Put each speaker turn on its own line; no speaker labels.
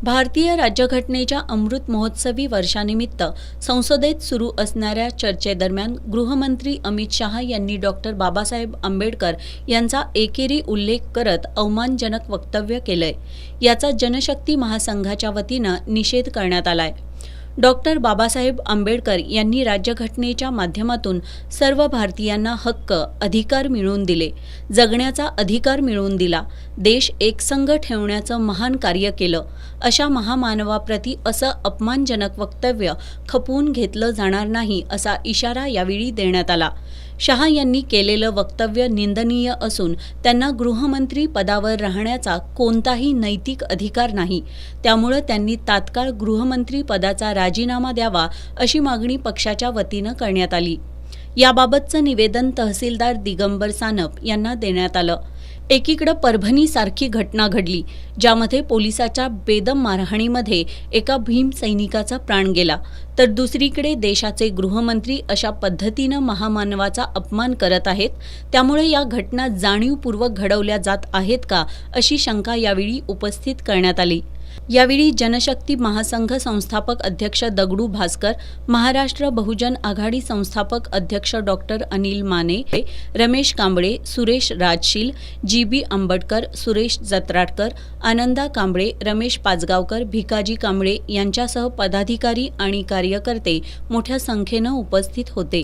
भारतीय राज्यघटनेच्या अमृत महोत्सवी वर्षानिमित्त संसदेत सुरू असणाऱ्या चर्चेदरम्यान गृहमंत्री अमित शहा यांनी डॉक्टर बाबासाहेब आंबेडकर यांचा एकेरी उल्लेख करत अवमानजनक वक्तव्य केलंय. याचा जनशक्ती महासंघाच्या वतीनं निषेध करण्यात आलाय. डॉक्टर बाबासाहेब आंबेडकर यांनी राज्यघटनेच्या माध्यमातून सर्व भारतीयांना हक्क, अधिकार मिळवून दिले, जगण्याचा अधिकार मिळवून दिला, देश एकसंघ ठेवण्याचं महान कार्य केलं. अशा महामानवाप्रती असं अपमानजनक वक्तव्य खपवून घेतलं जाणार नाही असा इशारा यावेळी देण्यात आला. शहा यांनी केलेलं वक्तव्य निंदनीय असून त्यांना गृहमंत्री पदावर राहण्याचा कोणताही नैतिक अधिकार नाही. त्यामुळे त्यांनी तात्काळ गृहमंत्री पदाचा राजीनामा द्यावा अशी मागणी पक्षाच्या वतीनं करण्यात आली. याबाबतचं निवेदन तहसीलदार दिगंबर सानप यांना देण्यात आलं. एकीकडे परभणीसारखी घटना घडली, ज्यामध्ये पोलिसाच्या बेदम मारहाणीमध्ये एका भीम सैनिकाचा प्राण गेला, तर दुसरीकडे देशाचे गृहमंत्री अशा पद्धतीनं महामानवाचा अपमान करत आहेत. त्यामुळे या घटना जाणीवपूर्वक घडवल्या जात आहेत का, अशी शंका यावेळी उपस्थित करण्यात आली. यावेळी जनशक्ती महासंघ संस्थापक अध्यक्ष दगडू भास्कर, महाराष्ट्र बहुजन आघाडी संस्थापक अध्यक्ष डॉक्टर अनिल माने, रमेश कांबळे, सुरेश राजशील, जी.बी. आंबटकर, सुरेश जत्राटकर, आनंदा कांबळे, रमेश पाचगावकर, भिकाजी कांबळे यांच्यासह पदाधिकारी आणि कार्यकर्ते मोठ्या संख्येनं उपस्थित होते.